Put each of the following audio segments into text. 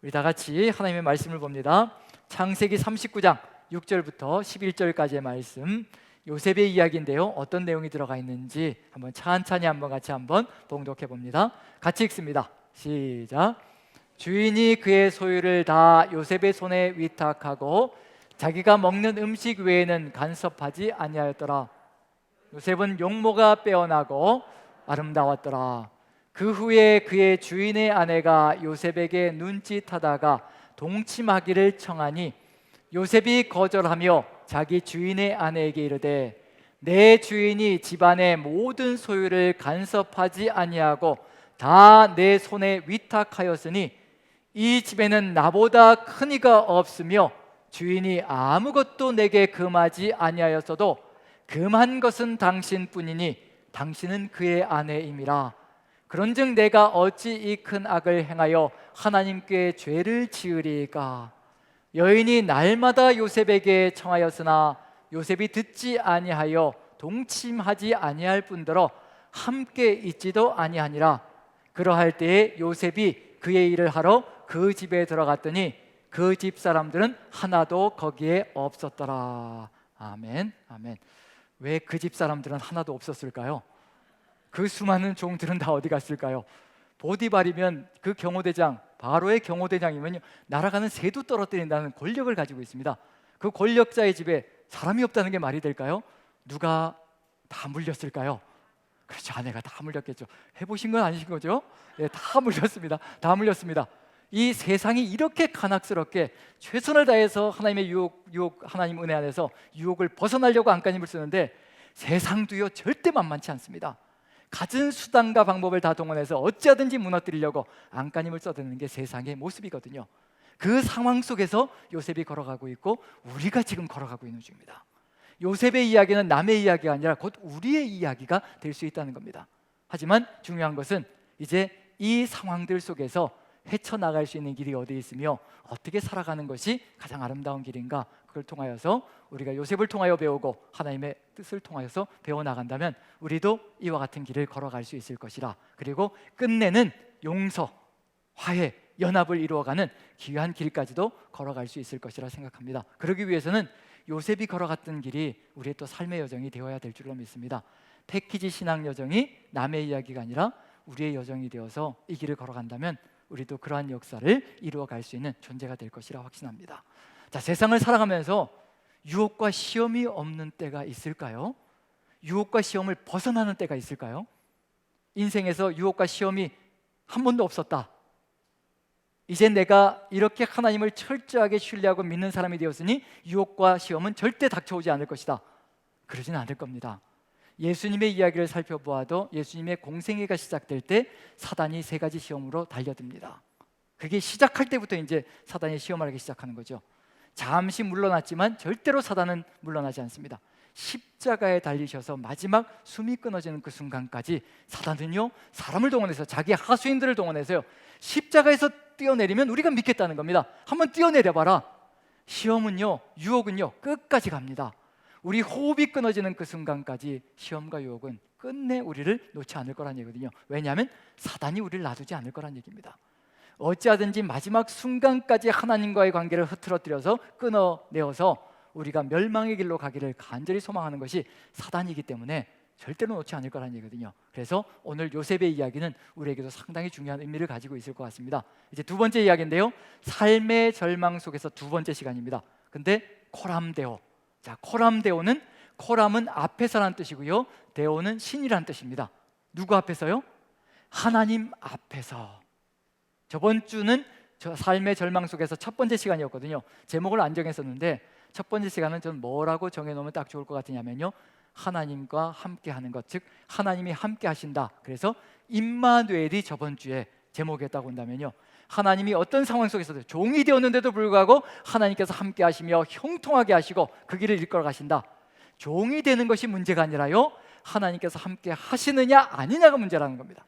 우리 다 같이 하나님의 말씀을 봅니다. 창세기 39장 6절부터 11절까지의 말씀, 요셉의 이야기인데요. 어떤 내용이 들어가 있는지 한번 찬찬히 같이 봉독해 봅니다. 같이 읽습니다. 시작. 주인이 그의 소유를 다 요셉의 손에 위탁하고 자기가 먹는 음식 외에는 간섭하지 아니하였더라. 요셉은 용모가 빼어나고 아름다웠더라. 그 후에 그의 주인의 아내가 요셉에게 눈짓하다가 동침하기를 청하니 요셉이 거절하며 자기 주인의 아내에게 이르되 내 주인이 집안의 모든 소유를 간섭하지 아니하고 다 내 손에 위탁하였으니 이 집에는 나보다 큰 이가 없으며 주인이 아무것도 내게 금하지 아니하였어도 금한 것은 당신뿐이니 당신은 그의 아내임이라. 그런즉 내가 어찌 이 큰 악을 행하여 하나님께 죄를 지으리까? 여인이 날마다 요셉에게 청하였으나 요셉이 듣지 아니하여 동침하지 아니할 뿐더러 함께 있지도 아니하니라. 그러할 때에 요셉이 그의 일을 하러 그 집에 들어갔더니 그 집 사람들은 하나도 거기에 없었더라. 아멘, 아멘. 왜 그 집 사람들은 하나도 없었을까요? 그 수많은 종들은 다 어디 갔을까요? 보디발이면 그 경호대장, 바로의 경호대장이면요, 날아가는 새도 떨어뜨린다는 권력을 가지고 있습니다. 그 권력자의 집에 사람이 없다는 게 말이 될까요? 누가 다 물렸을까요? 그렇죠, 아내가 다 물렸겠죠. 해보신 건 아니신 거죠? 네, 다 물렸습니다. 다 물렸습니다. 이 세상이 이렇게 간악스럽게 최선을 다해서 하나님의 유혹 하나님 은혜 안에서 유혹을 벗어나려고 안간힘을 쓰는데 세상도요 절대 만만치 않습니다. 갖은 수단과 방법을 다 동원해서 어찌하든지 무너뜨리려고 안간힘을 써대는 게 세상의 모습이거든요. 그 상황 속에서 요셉이 걸어가고 있고 우리가 지금 걸어가고 있는 중입니다. 요셉의 이야기는 남의 이야기가 아니라 곧 우리의 이야기가 될 수 있다는 겁니다. 하지만 중요한 것은 이제 이 상황들 속에서 헤쳐나갈 수 있는 길이 어디에 있으며 어떻게 살아가는 것이 가장 아름다운 길인가, 그걸 통하여서 우리가 요셉을 통하여 배우고 하나님의 뜻을 통하여서 배워나간다면 우리도 이와 같은 길을 걸어갈 수 있을 것이라. 그리고 끝내는 용서, 화해, 연합을 이루어가는 귀한 길까지도 걸어갈 수 있을 것이라 생각합니다. 그러기 위해서는 요셉이 걸어갔던 길이 우리의 또 삶의 여정이 되어야 될 줄로 믿습니다. 패키지 신앙 여정이 남의 이야기가 아니라 우리의 여정이 되어서 이 길을 걸어간다면 우리도 그러한 역사를 이루어갈 수 있는 존재가 될 것이라 확신합니다. 자, 세상을 살아가면서 유혹과 시험이 없는 때가 있을까요? 유혹과 시험을 벗어나는 때가 있을까요? 인생에서 유혹과 시험이 한 번도 없었다. 이제 내가 이렇게 하나님을 철저하게 신뢰하고 믿는 사람이 되었으니 유혹과 시험은 절대 닥쳐오지 않을 것이다. 그러진 않을 겁니다. 예수님의 이야기를 살펴보아도 예수님의 공생애가 시작될 때 사단이 세 가지 시험으로 달려듭니다. 그게 시작할 때부터 이제 사단이 시험을 하기 시작하는 거죠. 잠시 물러났지만 절대로 사단은 물러나지 않습니다. 십자가에 달리셔서 마지막 숨이 끊어지는 그 순간까지 사단은요 사람을 동원해서 자기 하수인들을 동원해서요 십자가에서 뛰어내리면 우리가 믿겠다는 겁니다. 한번 뛰어내려봐라. 시험은요, 유혹은요 끝까지 갑니다. 우리 호흡이 끊어지는 그 순간까지 시험과 유혹은 끝내 우리를 놓지 않을 거란 얘기거든요. 왜냐하면 사단이 우리를 놔두지 않을 거란 얘기입니다. 어찌하든지 마지막 순간까지 하나님과의 관계를 흐트러뜨려서 끊어내어서 우리가 멸망의 길로 가기를 간절히 소망하는 것이 사단이기 때문에 절대로 놓지 않을 거란 얘기거든요. 그래서 오늘 요셉의 이야기는 우리에게도 상당히 중요한 의미를 가지고 있을 것 같습니다. 이제 두 번째 이야기인데요, 삶의 절망 속에서 두 번째 시간입니다. 근데 코람데오. 자, 코람데오는, 코람은 앞에서란 뜻이고요, 데오는 신이란 뜻입니다. 누구 앞에서요? 하나님 앞에서. 저번 주는 저 삶의 절망 속에서 첫 번째 시간이었거든요. 제목을 안 정했었는데 첫 번째 시간은 저는 뭐라고 정해놓으면 딱 좋을 것 같으냐면요, 하나님과 함께하는 것, 즉 하나님이 함께 하신다. 그래서 임마누엘이 저번 주에 제목이었다고 한다면요, 하나님이 어떤 상황 속에서도 종이 되었는데도 불구하고 하나님께서 함께 하시며 형통하게 하시고 그 길을 이끌어 가신다. 종이 되는 것이 문제가 아니라요, 하나님께서 함께 하시느냐 아니냐가 문제라는 겁니다.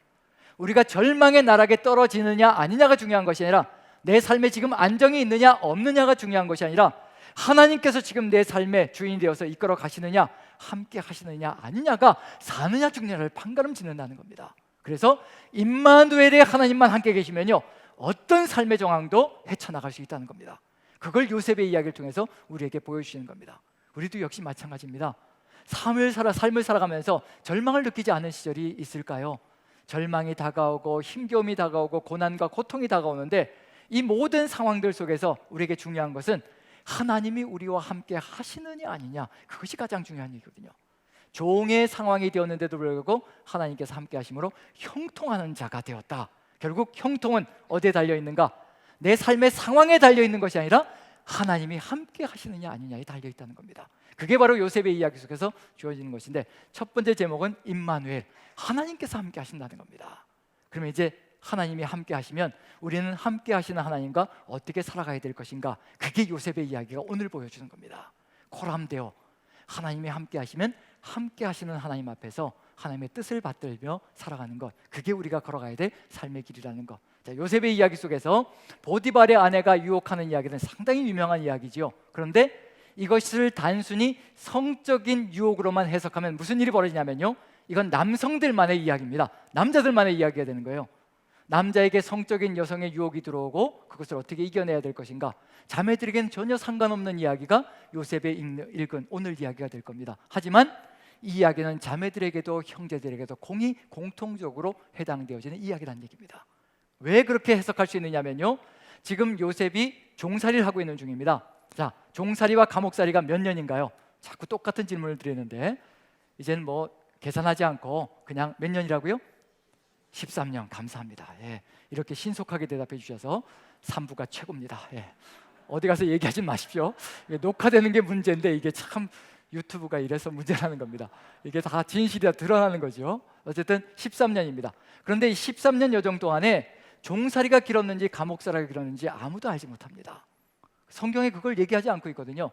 우리가 절망의 나락에 떨어지느냐 아니냐가 중요한 것이 아니라 내 삶에 지금 안정이 있느냐 없느냐가 중요한 것이 아니라 하나님께서 지금 내 삶의 주인이 되어서 이끌어 가시느냐 함께 하시느냐 아니냐가 사느냐 죽느냐를 판가름 짓는다는 겁니다. 그래서 임마누엘의 하나님만 함께 계시면요 어떤 삶의 정황도 헤쳐나갈 수 있다는 겁니다. 그걸 요셉의 이야기를 통해서 우리에게 보여주시는 겁니다. 우리도 역시 마찬가지입니다. 삶을 살아가면서 절망을 느끼지 않은 시절이 있을까요? 절망이 다가오고 힘겨움이 다가오고 고난과 고통이 다가오는데 이 모든 상황들 속에서 우리에게 중요한 것은 하나님이 우리와 함께 하시느냐 아니냐, 그것이 가장 중요한 얘기거든요. 종의 상황이 되었는데도 불구하고 하나님께서 함께 하심으로 형통하는 자가 되었다. 결국 형통은 어디에 달려있는가? 내 삶의 상황에 달려있는 것이 아니라 하나님이 함께 하시느냐 아니냐에 달려있다는 겁니다. 그게 바로 요셉의 이야기 속에서 주어지는 것인데, 첫 번째 제목은 임마누엘, 하나님께서 함께 하신다는 겁니다. 그러면 이제 하나님이 함께 하시면 우리는 함께 하시는 하나님과 어떻게 살아가야 될 것인가, 그게 요셉의 이야기가 오늘 보여주는 겁니다. 코람데오, 하나님이 함께 하시면 함께 하시는 하나님 앞에서 하나님의 뜻을 받들며 살아가는 것, 그게 우리가 걸어가야 될 삶의 길이라는 것. 자, 요셉의 이야기 속에서 보디발의 아내가 유혹하는 이야기는 상당히 유명한 이야기지요. 그런데 이것을 단순히 성적인 유혹으로만 해석하면 무슨 일이 벌어지냐면요, 이건 남성들만의 이야기입니다. 남자들만의 이야기가 되는 거예요. 남자에게 성적인 여성의 유혹이 들어오고 그것을 어떻게 이겨내야 될 것인가, 자매들에게는 전혀 상관없는 이야기가 요셉의 읽은 오늘 이야기가 될 겁니다. 하지만 이 이야기는 자매들에게도 형제들에게도 공통적으로 해당되어지는 이야기라는 얘기입니다. 왜 그렇게 해석할 수 있느냐면요, 지금 요셉이 종살이를 하고 있는 중입니다. 자, 종살이와 감옥살이가 몇 년인가요? 자꾸 똑같은 질문을 드리는데 이제는 뭐 계산하지 않고 그냥 몇 년이라고요? 13년. 감사합니다. 예, 이렇게 신속하게 대답해 주셔서 3부가 최고입니다. 예, 어디 가서 얘기하지 마십시오. 녹화되는 게 문제인데 이게 참 유튜브가 이래서 문제라는 겁니다. 이게 다 진실이 다 드러나는 거죠. 어쨌든 13년입니다. 그런데 이 13년 여정 동안에 종살이가 길었는지 감옥살이가 길었는지 아무도 알지 못합니다. 성경에 그걸 얘기하지 않고 있거든요.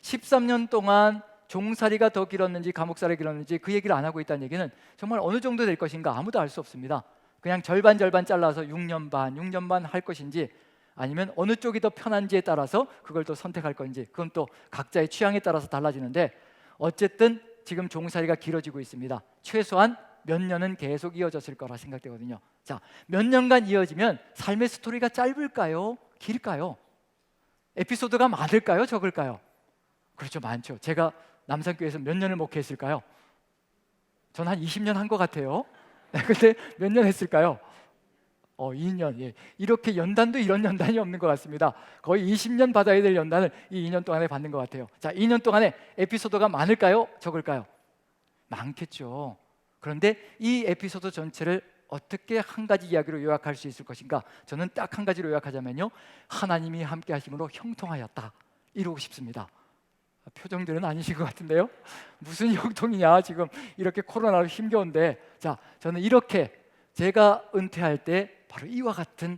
13년 동안 종살이가 더 길었는지 감옥살이가 길었는지 그 얘기를 안 하고 있다는 얘기는 정말 어느 정도 될 것인가 아무도 알 수 없습니다. 그냥 절반 잘라서 6년 반 할 것인지, 아니면 어느 쪽이 더 편한지에 따라서 그걸 또 선택할 건지, 그건 또 각자의 취향에 따라서 달라지는데, 어쨌든 지금 종살이가 길어지고 있습니다. 최소한 몇 년은 계속 이어졌을 거라 생각되거든요. 자, 몇 년간 이어지면 삶의 스토리가 짧을까요? 길까요? 에피소드가 많을까요? 적을까요? 그렇죠, 많죠. 제가 남산교회에서 몇 년을 목회했을까요? 전 한 20년 한 것 같아요. 근데 몇 년 했을까요? 2년. 예. 이렇게 연단도 이런 연단이 없는 것 같습니다. 거의 20년 받아야 될 연단을 이 2년 동안에 받는 것 같아요. 자, 2년 동안에 에피소드가 많을까요? 적을까요? 많겠죠. 그런데 이 에피소드 전체를 어떻게 한 가지 이야기로 요약할 수 있을 것인가? 저는 딱 한 가지로 요약하자면요, 하나님이 함께 하심으로 형통하였다, 이루고 싶습니다. 표정들은 아니신 것 같은데요. 무슨 형통이냐, 지금 이렇게 코로나로 힘겨운데. 자, 저는 이렇게 제가 은퇴할 때 바로 이와 같은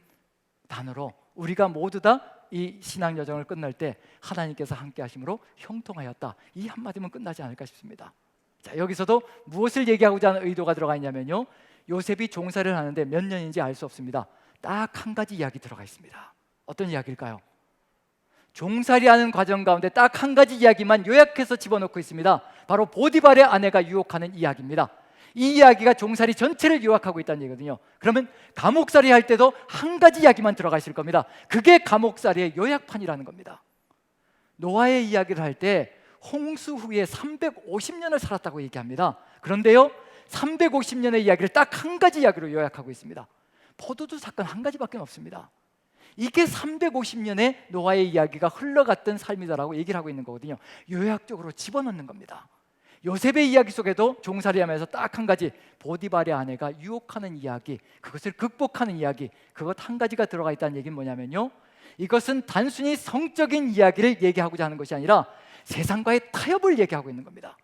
단어로 우리가 모두 다 이 신앙 여정을 끝날 때 하나님께서 함께 하심으로 형통하였다, 이 한마디면 끝나지 않을까 싶습니다. 자, 여기서도 무엇을 얘기하고자 하는 의도가 들어가 있냐면요, 요셉이 종살이를 하는데 몇 년인지 알 수 없습니다. 딱 한 가지 이야기 들어가 있습니다. 어떤 이야기일까요? 종살이하는 과정 가운데 딱 한 가지 이야기만 요약해서 집어넣고 있습니다. 바로 보디발의 아내가 유혹하는 이야기입니다. 이 이야기가 종살이 전체를 요약하고 있다는 얘기거든요. 그러면 감옥살이 할 때도 한 가지 이야기만 들어가 있을 겁니다. 그게 감옥살이의 요약판이라는 겁니다. 노아의 이야기를 할 때 홍수 후에 350년을 살았다고 얘기합니다. 그런데요, 350년의 이야기를 딱 한 가지 이야기로 요약하고 있습니다. 포도주 사건 한 가지밖에 없습니다. 이게 350년의 노아의 이야기가 흘러갔던 삶이다라고 얘기를 하고 있는 거거든요. 요약적으로 집어넣는 겁니다. 요셉의 이야기 속에도 종살이하면서 딱 한 가지, 보디발의 아내가 유혹하는 이야기, 그것을 극복하는 이야기, 그것 한 가지가 들어가 있다는 얘기는 뭐냐면요, 이것은 단순히 성적인 이야기를 얘기하고자 하는 것이 아니라 세상과의 타협을 얘기하고 있는 겁니다.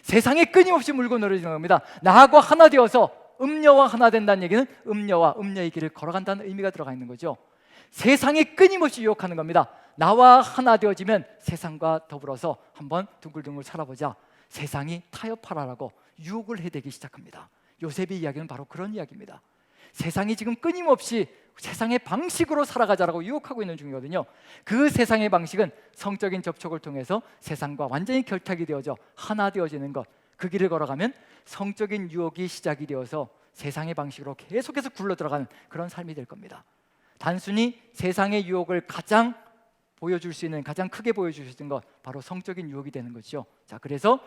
세상에 끊임없이 물고 늘어지는 겁니다. 나하고 하나 되어서 음녀와 하나 된다는 얘기는 음녀와 음녀의 길을 걸어간다는 의미가 들어가 있는 거죠. 세상이 끊임없이 유혹하는 겁니다. 나와 하나 되어지면 세상과 더불어서 한번 둥글둥글 살아보자, 세상이 타협하라라고 유혹을 해대기 시작합니다. 요셉의 이야기는 바로 그런 이야기입니다. 세상이 지금 끊임없이 세상의 방식으로 살아가자라고 유혹하고 있는 중이거든요. 그 세상의 방식은 성적인 접촉을 통해서 세상과 완전히 결탁이 되어져 하나 되어지는 것, 그 길을 걸어가면 성적인 유혹이 시작이 되어서 세상의 방식으로 계속해서 굴러 들어가는 그런 삶이 될 겁니다. 단순히 세상의 유혹을 가장 보여줄 수 있는, 가장 크게 보여줄 수 있는 것, 바로 성적인 유혹이 되는 거죠. 자, 그래서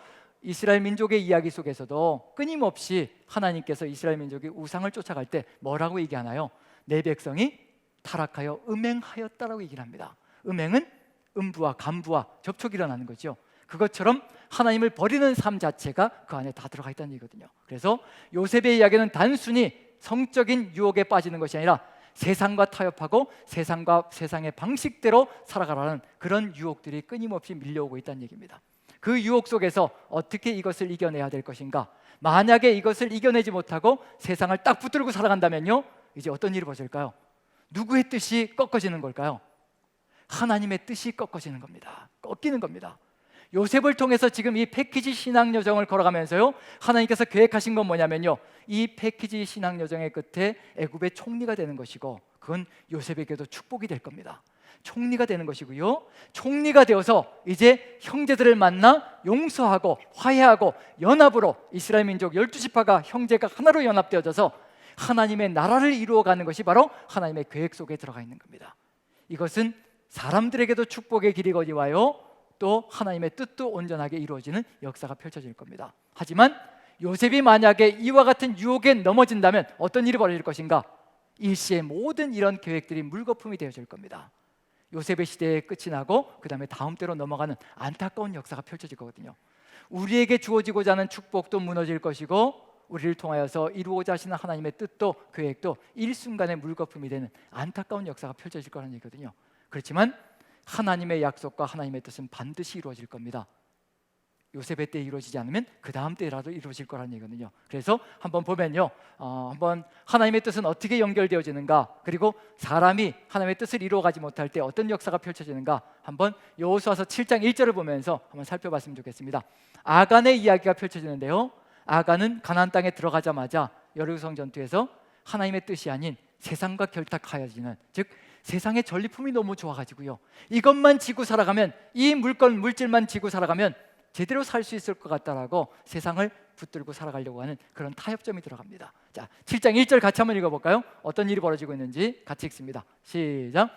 이스라엘 민족의 이야기 속에서도 끊임없이 하나님께서 이스라엘 민족이 우상을 쫓아갈 때 뭐라고 얘기하나요? 내 백성이 타락하여 음행하였다라고 얘기를 합니다. 음행은 음부와 간부와 접촉이 일어나는 거죠. 그것처럼 하나님을 버리는 삶 자체가 그 안에 다 들어가 있다는 얘기거든요. 그래서 요셉의 이야기는 단순히 성적인 유혹에 빠지는 것이 아니라 세상과 타협하고 세상과 세상의 방식대로 살아가라는 그런 유혹들이 끊임없이 밀려오고 있다는 얘기입니다. 그 유혹 속에서 어떻게 이것을 이겨내야 될 것인가? 만약에 이것을 이겨내지 못하고 세상을 딱 붙들고 살아간다면요, 이제 어떤 일이 벌어질까요? 누구의 뜻이 꺾어지는 걸까요? 하나님의 뜻이 꺾어지는 겁니다. 꺾이는 겁니다. 요셉을 통해서 지금 이 패키지 신앙 여정을 걸어가면서요, 하나님께서 계획하신 건 뭐냐면요, 이 패키지 신앙 여정의 끝에 애굽의 총리가 되는 것이고, 그건 요셉에게도 축복이 될 겁니다. 총리가 되는 것이고요, 총리가 되어서 이제 형제들을 만나 용서하고 화해하고 연합으로 이스라엘 민족 12지파가 형제가 하나로 연합되어져서 하나님의 나라를 이루어가는 것이 바로 하나님의 계획 속에 들어가 있는 겁니다. 이것은 사람들에게도 축복의 길이 거니와요, 또 하나님의 뜻도 온전하게 이루어지는 역사가 펼쳐질 겁니다. 하지만 요셉이 만약에 이와 같은 유혹에 넘어진다면 어떤 일이 벌어질 것인가? 일시에 모든 이런 계획들이 물거품이 되어질 겁니다. 요셉의 시대의 끝이 나고 그 다음에 다음 때로 넘어가는 안타까운 역사가 펼쳐질 거거든요. 우리에게 주어지고자 하는 축복도 무너질 것이고, 우리를 통하여서 이루고자 하시는 하나님의 뜻도 계획도 일순간에 물거품이 되는 안타까운 역사가 펼쳐질 거라는 얘기거든요. 그렇지만 하나님의 약속과 하나님의 뜻은 반드시 이루어질 겁니다. 요셉의 때에 이루어지지 않으면 그 다음 때라도 이루어질 거라는 얘기거든요. 그래서 한번 보면요, 한번 하나님의 뜻은 어떻게 연결되어지는가, 그리고 사람이 하나님의 뜻을 이루어가지 못할 때 어떤 역사가 펼쳐지는가, 한번 여호수아서 7장 1절을 보면서 한번 살펴봤으면 좋겠습니다. 아간의 이야기가 펼쳐지는데요, 아간은 가나안 땅에 들어가자마자 여리고성 전투에서 하나님의 뜻이 아닌 세상과 결탁하여지는, 즉 세상의 전리품이 너무 좋아가지고요, 이것만 지고 살아가면, 이 물질만 지고 살아가면 제대로 살 수 있을 것 같다라고 세상을 붙들고 살아가려고 하는 그런 타협점이 들어갑니다. 자, 7장 1절 같이 한번 읽어볼까요? 어떤 일이 벌어지고 있는지 같이 읽습니다. 시작.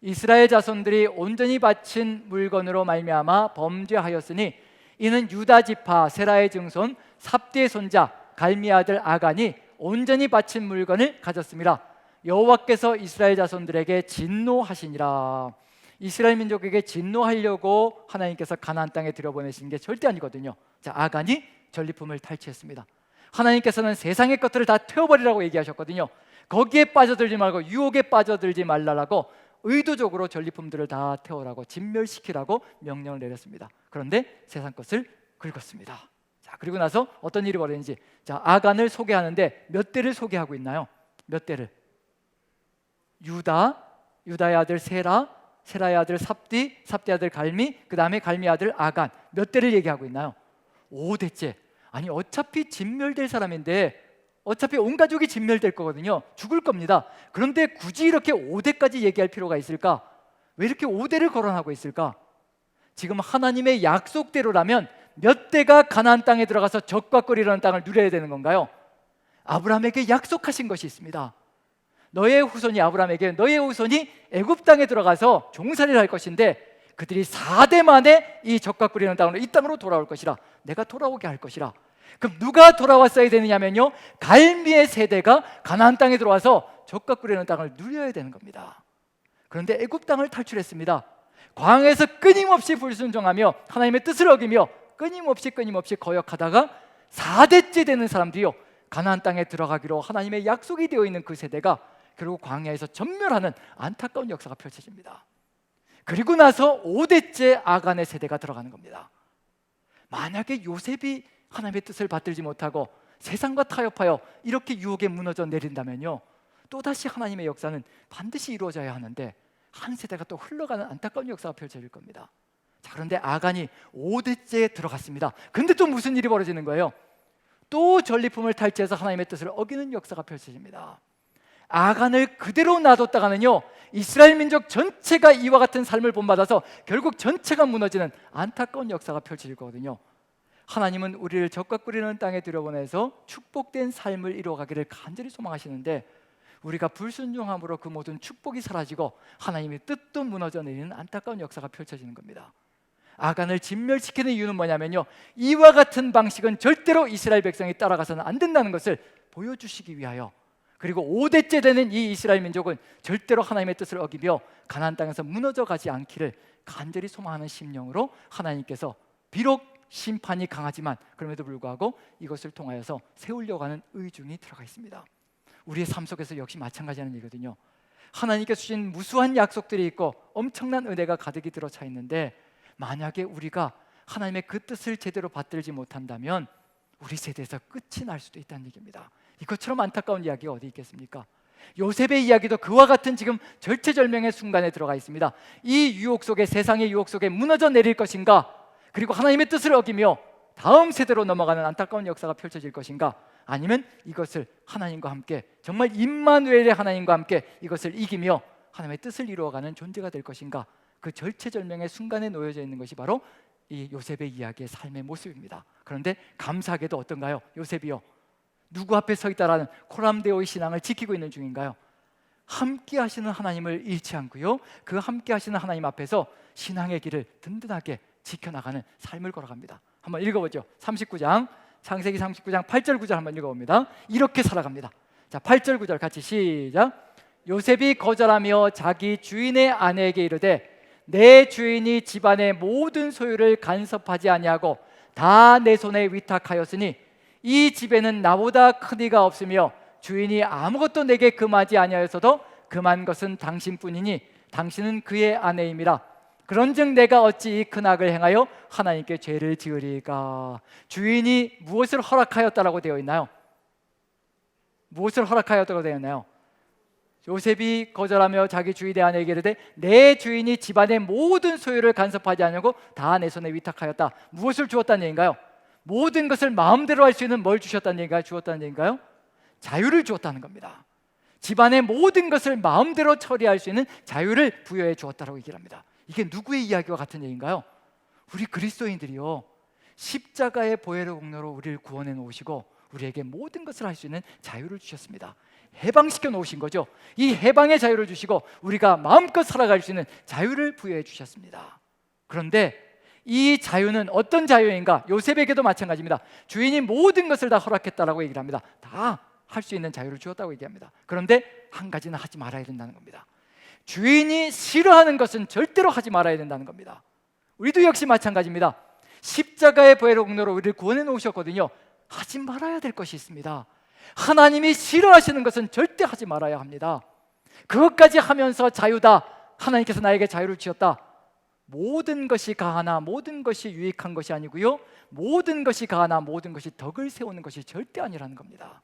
이스라엘 자손들이 온전히 바친 물건으로 말미암아 범죄하였으니 이는 유다 지파 세라의 증손 삽디의 손자 갈미 아들 아간이 온전히 바친 물건을 가졌습니다. 여호와께서 이스라엘 자손들에게 진노하시니라. 이스라엘 민족에게 진노하려고 하나님께서 가나안 땅에 들여보내신 게 절대 아니거든요. 자, 아간이 전리품을 탈취했습니다. 하나님께서는 세상의 것들을 다 태워버리라고 얘기하셨거든요. 거기에 빠져들지 말고, 유혹에 빠져들지 말라라고 의도적으로 전리품들을 다 태우라고, 진멸시키라고 명령을 내렸습니다. 그런데 세상 것을 긁었습니다. 자, 그리고 나서 어떤 일이 벌어지는지, 자, 아간을 소개하는데 몇 대를 소개하고 있나요? 몇 대를? 유다의 아들 세라, 세라의 아들 삽디, 삽디 아들 갈미, 그 다음에 갈미 아들 아간, 몇 대를 얘기하고 있나요? 5대째. 아니, 어차피 진멸될 사람인데, 어차피 온 가족이 진멸될 거거든요. 죽을 겁니다. 그런데 굳이 이렇게 5대까지 얘기할 필요가 있을까? 왜 이렇게 5대를 거론하고 있을까? 지금 하나님의 약속대로라면 몇 대가 가나안 땅에 들어가서 적과 꿀이라는 땅을 누려야 되는 건가요? 아브라함에게 약속하신 것이 있습니다. 너의 후손이, 아브라함에게 너의 후손이 애굽 땅에 들어가서 종살이를 할 것인데 그들이 4대 만에 이 적과 꿀이라는 땅으로, 이 땅으로 돌아올 것이라, 내가 돌아오게 할 것이라. 그럼 누가 돌아왔어야 되느냐면요, 갈미의 세대가 가나안 땅에 들어와서 적과 꿀이라는 땅을 누려야 되는 겁니다. 그런데 애굽 땅을 탈출했습니다. 광야에서 끊임없이 불순종하며 하나님의 뜻을 어기며 끊임없이 거역하다가 4대째 되는 사람들이요, 가나안 땅에 들어가기로 하나님의 약속이 되어 있는 그 세대가 결국 광야에서 전멸하는 안타까운 역사가 펼쳐집니다. 그리고 나서 5대째 아간의 세대가 들어가는 겁니다. 만약에 요셉이 하나님의 뜻을 받들지 못하고 세상과 타협하여 이렇게 유혹에 무너져 내린다면요, 또다시 하나님의 역사는 반드시 이루어져야 하는데 한 세대가 또 흘러가는 안타까운 역사가 펼쳐질 겁니다. 자, 그런데 아간이 5대째에 들어갔습니다. 근데 또 무슨 일이 벌어지는 거예요? 또 전리품을 탈취해서 하나님의 뜻을 어기는 역사가 펼쳐집니다. 아간을 그대로 놔뒀다가는요, 이스라엘 민족 전체가 이와 같은 삶을 본받아서 결국 전체가 무너지는 안타까운 역사가 펼쳐질 거거든요. 하나님은 우리를 적과 꿀이는 땅에 들여보내서 축복된 삶을 이루어가기를 간절히 소망하시는데 우리가 불순종함으로 그 모든 축복이 사라지고 하나님의 뜻도 무너져 내리는 안타까운 역사가 펼쳐지는 겁니다. 아간을 진멸시키는 이유는 뭐냐면요, 이와 같은 방식은 절대로 이스라엘 백성이 따라가서는 안 된다는 것을 보여주시기 위하여, 그리고 5대째 되는 이 이스라엘 민족은 절대로 하나님의 뜻을 어기며 가나안 땅에서 무너져 가지 않기를 간절히 소망하는 심령으로 하나님께서 비록 심판이 강하지만 그럼에도 불구하고 이것을 통하여서 세우려고 하는 의중이 들어가 있습니다. 우리의 삶 속에서 역시 마찬가지라는 얘기거든요. 하나님께서 주신 무수한 약속들이 있고 엄청난 은혜가 가득히 들어차 있는데, 만약에 우리가 하나님의 그 뜻을 제대로 받들지 못한다면 우리 세대에서 끝이 날 수도 있다는 얘기입니다. 이것처럼 안타까운 이야기가 어디 있겠습니까? 요셉의 이야기도 그와 같은 지금 절체절명의 순간에 들어가 있습니다. 이 유혹 속에, 세상의 유혹 속에 무너져 내릴 것인가, 그리고 하나님의 뜻을 어기며 다음 세대로 넘어가는 안타까운 역사가 펼쳐질 것인가, 아니면 이것을 하나님과 함께, 정말 임마누엘의 하나님과 함께 이것을 이기며 하나님의 뜻을 이루어가는 존재가 될 것인가, 그 절체절명의 순간에 놓여져 있는 것이 바로 이 요셉의 이야기의 삶의 모습입니다. 그런데 감사하게도 어떤가요? 요셉이요, 누구 앞에 서 있다라는 코람데오의 신앙을 지키고 있는 중인가요? 함께 하시는 하나님을 잃지 않고요, 그 함께 하시는 하나님 앞에서 신앙의 길을 든든하게 지켜나가는 삶을 걸어갑니다. 한번 읽어보죠. 39장, 창세기 39장 8절 9절 한번 읽어봅니다. 이렇게 살아갑니다. 자, 8절 9절 같이 시작. 요셉이 거절하며 자기 주인의 아내에게 이르되 내 주인이 집안의 모든 소유를 간섭하지 아니하고 다 내 손에 위탁하였으니 이 집에는 나보다 큰 이가 없으며 주인이 아무것도 내게 금하지 아니하였어도 금한 것은 당신뿐이니 당신은 그의 아내임이라. 그런즉 내가 어찌 이 큰 악을 행하여 하나님께 죄를 지으리까. 주인이 무엇을 허락하였다라고 되어 있나요? 무엇을 허락하였다고 되어 있나요? 요셉이 거절하며 자기 주인의 아내에게 이르되 내 주인이 집안의 모든 소유를 간섭하지 않고 다 내 손에 위탁하였다. 무엇을 주었다는 얘기인가요? 모든 것을 마음대로 할 수 있는 뭘 주셨다는 얘기인가요? 주었다는 얘기인가요? 자유를 주었다는 겁니다. 집안의 모든 것을 마음대로 처리할 수 있는 자유를 부여해 주었다고 얘기를 합니다. 이게 누구의 이야기와 같은 얘기인가요? 우리 그리스도인들이요, 십자가의 보혈의 공로로 우리를 구원해 놓으시고 우리에게 모든 것을 할 수 있는 자유를 주셨습니다. 해방시켜 놓으신 거죠. 이 해방의 자유를 주시고 우리가 마음껏 살아갈 수 있는 자유를 부여해 주셨습니다. 그런데 이 자유는 어떤 자유인가? 요셉에게도 마찬가지입니다. 주인이 모든 것을 다 허락했다라고 얘기를 합니다. 다 할 수 있는 자유를 주었다고 얘기합니다. 그런데 한 가지는 하지 말아야 된다는 겁니다. 주인이 싫어하는 것은 절대로 하지 말아야 된다는 겁니다. 우리도 역시 마찬가지입니다. 십자가의 보혈의 공로로 우리를 구원해 놓으셨거든요. 하지 말아야 될 것이 있습니다. 하나님이 싫어하시는 것은 절대 하지 말아야 합니다. 그것까지 하면서 자유다, 하나님께서 나에게 자유를 주셨다, 모든 것이 가하나 모든 것이 유익한 것이 아니고요, 모든 것이 가하나 모든 것이 덕을 세우는 것이 절대 아니라는 겁니다.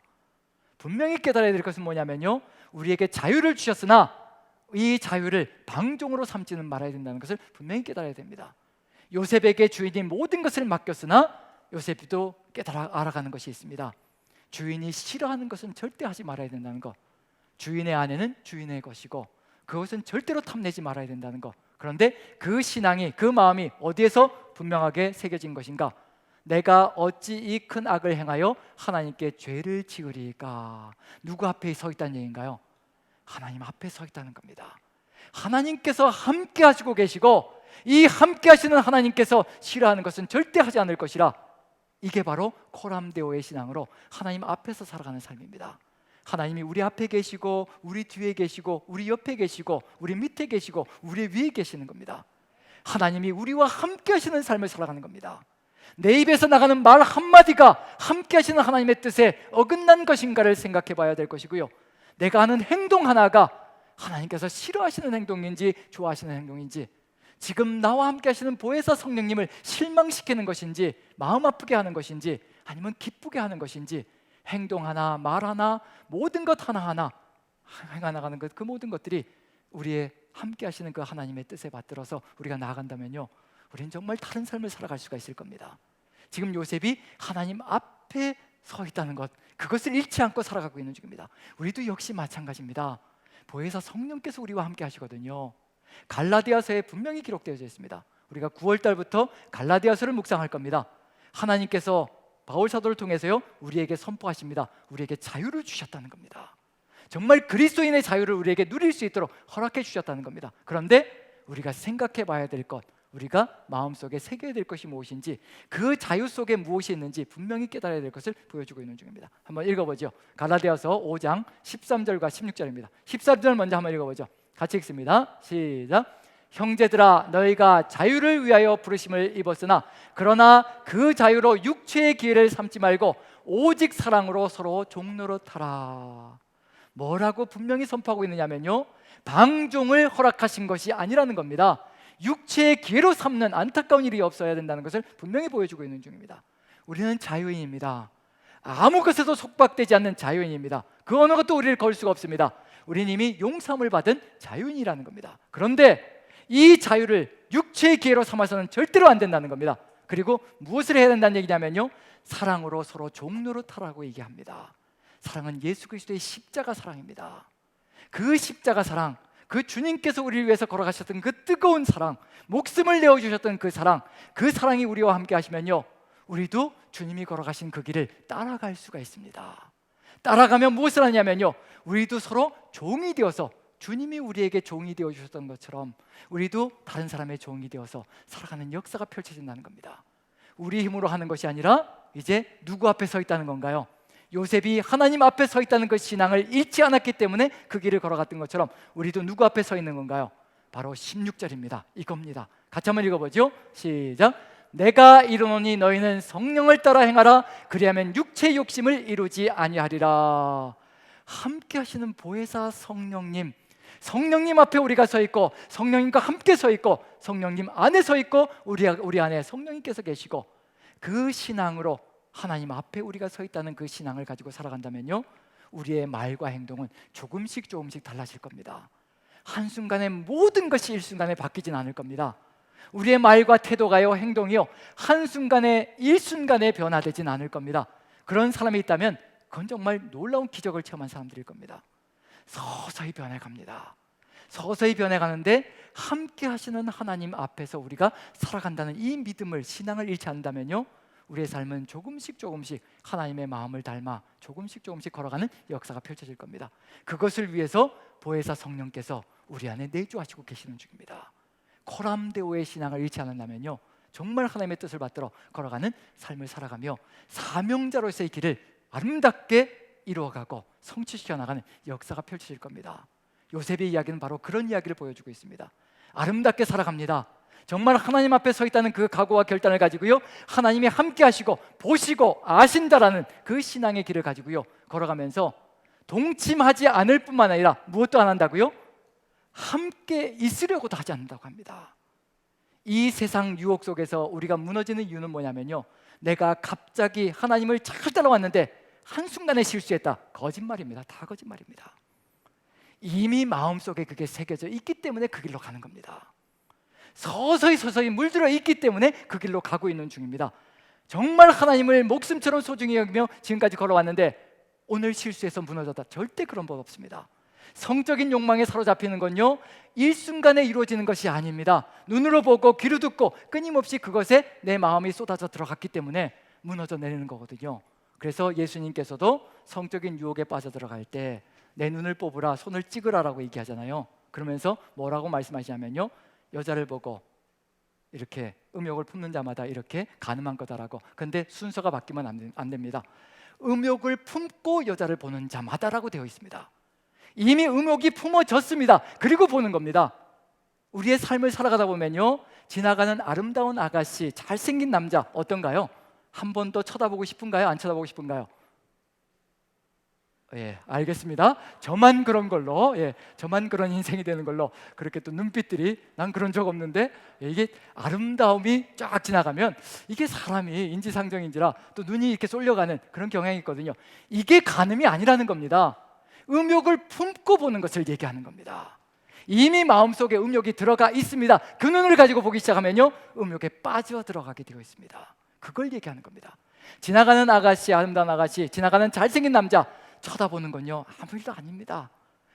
분명히 깨달아야 될 것은 뭐냐면요, 우리에게 자유를 주셨으나 이 자유를 방종으로 삼지는 말아야 된다는 것을 분명히 깨달아야 됩니다. 요셉에게 주인이 모든 것을 맡겼으나 요셉도 깨달아 알아가는 것이 있습니다. 주인이 싫어하는 것은 절대 하지 말아야 된다는 것, 주인의 아내는 주인의 것이고 그것은 절대로 탐내지 말아야 된다는 것. 그런데 그 신앙이, 그 마음이 어디에서 분명하게 새겨진 것인가? 내가 어찌 이 큰 악을 행하여 하나님께 죄를 지으리까. 누구 앞에 서 있다는 얘기인가요? 하나님 앞에 서 있다는 겁니다. 하나님께서 함께 하시고 계시고 이 함께 하시는 하나님께서 싫어하는 것은 절대 하지 않을 것이라. 이게 바로 코람데오의 신앙으로 하나님 앞에서 살아가는 삶입니다. 하나님이 우리 앞에 계시고 우리 뒤에 계시고 우리 옆에 계시고 우리 밑에 계시고 우리 위에 계시는 겁니다. 하나님이 우리와 함께 하시는 삶을 살아가는 겁니다. 내 입에서 나가는 말 한마디가 함께 하시는 하나님의 뜻에 어긋난 것인가를 생각해 봐야 될 것이고요, 내가 하는 행동 하나가 하나님께서 싫어하시는 행동인지 좋아하시는 행동인지, 지금 나와 함께 하시는 보혜사 성령님을 실망시키는 것인지 마음 아프게 하는 것인지 아니면 기쁘게 하는 것인지, 행동 하나 말 하나 모든 것 하나하나 행해나가는 것, 그 모든 것들이 우리의 함께 하시는 그 하나님의 뜻에 받들어서 우리가 나아간다면요, 우리는 정말 다른 삶을 살아갈 수가 있을 겁니다. 지금 요셉이 하나님 앞에 서 있다는 것, 그것을 잃지 않고 살아가고 있는 중입니다. 우리도 역시 마찬가지입니다. 보혜사 성령께서 우리와 함께 하시거든요. 갈라디아서에 분명히 기록되어 있습니다. 우리가 9월 달부터 갈라디아서를 묵상할 겁니다. 하나님께서 바울 사도를 통해서요 우리에게 선포하십니다. 우리에게 자유를 주셨다는 겁니다. 정말 그리스도인의 자유를 우리에게 누릴 수 있도록 허락해 주셨다는 겁니다. 그런데 우리가 생각해 봐야 될 것, 우리가 마음속에 새겨야 될 것이 무엇인지, 그 자유 속에 무엇이 있는지 분명히 깨달아야 될 것을 보여주고 있는 중입니다. 한번 읽어보죠. 갈라디아서 5장 13절과 16절입니다. 13절 먼저 한번 읽어보죠. 같이 읽습니다. 시작. 형제들아, 너희가 자유를 위하여 부르심을 입었으나 그러나 그 자유로 육체의 기회를 삼지 말고 오직 사랑으로 서로 종노릇하라. 뭐라고 분명히 선포하고 있느냐면요, 방종을 허락하신 것이 아니라는 겁니다. 육체의 기회로 삼는 안타까운 일이 없어야 된다는 것을 분명히 보여주고 있는 중입니다. 우리는 자유인입니다. 아무 것에도 속박되지 않는 자유인입니다. 그 어느 것도 우리를 걸 수가 없습니다. 우리는 이미 용서함을 받은 자유인이라는 겁니다. 그런데 이 자유를 육체의 기회로 삼아서는 절대로 안 된다는 겁니다. 그리고 무엇을 해야 된다는 얘기냐면요, 사랑으로 서로 종노릇하라고 얘기합니다. 사랑은 예수 그리스도의 십자가 사랑입니다. 그 십자가 사랑, 그 주님께서 우리를 위해서 걸어가셨던 그 뜨거운 사랑, 목숨을 내어주셨던 그 사랑, 그 사랑이 우리와 함께 하시면요, 우리도 주님이 걸어가신 그 길을 따라갈 수가 있습니다. 따라가면 무엇을 하냐면요, 우리도 서로 종이 되어서, 주님이 우리에게 종이 되어주셨던 것처럼 우리도 다른 사람의 종이 되어서 살아가는 역사가 펼쳐진다는 겁니다. 우리 힘으로 하는 것이 아니라 이제 누구 앞에 서 있다는 건가요? 요셉이 하나님 앞에 서 있다는 그 신앙을 잃지 않았기 때문에 그 길을 걸어갔던 것처럼 우리도 누구 앞에 서 있는 건가요? 바로 16절입니다. 이겁니다. 같이 한번 읽어보죠. 시작. 내가 이르노니 너희는 성령을 따라 행하라. 그리하면 육체의 욕심을 이루지 아니하리라. 함께 하시는 보혜사 성령님, 성령님 앞에 우리가 서 있고 성령님과 함께 서 있고 성령님 안에 서 있고 우리 안에 성령님께서 계시고, 그 신앙으로 하나님 앞에 우리가 서 있다는 그 신앙을 가지고 살아간다면요, 우리의 말과 행동은 조금씩 달라질 겁니다. 한순간에 모든 것이 일순간에 바뀌진 않을 겁니다. 우리의 말과 태도가요, 행동이요, 한순간에 일순간에 변화되진 않을 겁니다. 그런 사람이 있다면 그건 정말 놀라운 기적을 체험한 사람들일 겁니다. 서서히 변해갑니다. 서서히 변해가는데 함께 하시는 하나님 앞에서 우리가 살아간다는 이 믿음을, 신앙을 잃지 않는다면요, 우리의 삶은 조금씩 하나님의 마음을 닮아 조금씩 걸어가는 역사가 펼쳐질 겁니다. 그것을 위해서 보혜사 성령께서 우리 안에 내주하시고 계시는 중입니다. 코람데오의 신앙을 잃지 않는다면요, 정말 하나님의 뜻을 받들어 걸어가는 삶을 살아가며 사명자로서의 길을 아름답게 이루어가고 성취시켜 나가는 역사가 펼쳐질 겁니다. 요셉의 이야기는 바로 그런 이야기를 보여주고 있습니다. 아름답게 살아갑니다. 정말 하나님 앞에 서 있다는 그 각오와 결단을 가지고요, 하나님이 함께 하시고 보시고 아신다라는 그 신앙의 길을 가지고요 걸어가면서 동침하지 않을 뿐만 아니라 무엇도 안 한다고요? 함께 있으려고도 하지 않는다고 합니다. 이 세상 유혹 속에서 우리가 무너지는 이유는 뭐냐면요, 내가 갑자기 하나님을 잘 따라왔는데 한순간에 실수했다. 거짓말입니다. 다 거짓말입니다. 이미 마음속에 그게 새겨져 있기 때문에 그 길로 가는 겁니다. 서서히 물들어 있기 때문에 그 길로 가고 있는 중입니다. 정말 하나님을 목숨처럼 소중히 여기며 지금까지 걸어왔는데 오늘 실수해서 무너졌다. 절대 그런 법 없습니다. 성적인 욕망에 사로잡히는 건요, 일순간에 이루어지는 것이 아닙니다. 눈으로 보고 귀로 듣고 끊임없이 그것에 내 마음이 쏟아져 들어갔기 때문에 무너져 내리는 거거든요. 그래서 예수님께서도 성적인 유혹에 빠져들어갈 때 내 눈을 뽑으라, 손을 찍으라라고 얘기하잖아요. 그러면서 뭐라고 말씀하시냐면요, 여자를 보고 이렇게 음욕을 품는 자마다 이렇게 가늠한 거다라고. 근데 순서가 바뀌면 안 됩니다. 음욕을 품고 여자를 보는 자마다라고 되어 있습니다. 이미 음욕이 품어졌습니다. 그리고 보는 겁니다. 우리의 삶을 살아가다 보면요, 지나가는 아름다운 아가씨, 잘생긴 남자 어떤가요? 한 번 더 쳐다보고 싶은가요? 안 쳐다보고 싶은가요? 예, 알겠습니다. 저만 그런 걸로, 저만 그런 인생이 되는 걸로 그렇게 또 눈빛들이, 난 그런 적 없는데, 이게 아름다움이 쫙 지나가면 이게 사람이 인지상정인지라 또 눈이 이렇게 쏠려가는 그런 경향이 있거든요. 이게 간음이 아니라는 겁니다. 음욕을 품고 보는 것을 얘기하는 겁니다. 이미 마음속에 음욕이 들어가 있습니다. 그 눈을 가지고 보기 시작하면요, 음욕에 빠져 들어가게 되어 있습니다. 그걸 얘기하는 겁니다. 지나가는 아가씨, 아름다운 아가씨, 지나가는 잘생긴 남자 쳐다보는 건요, 아무 일도 아닙니다.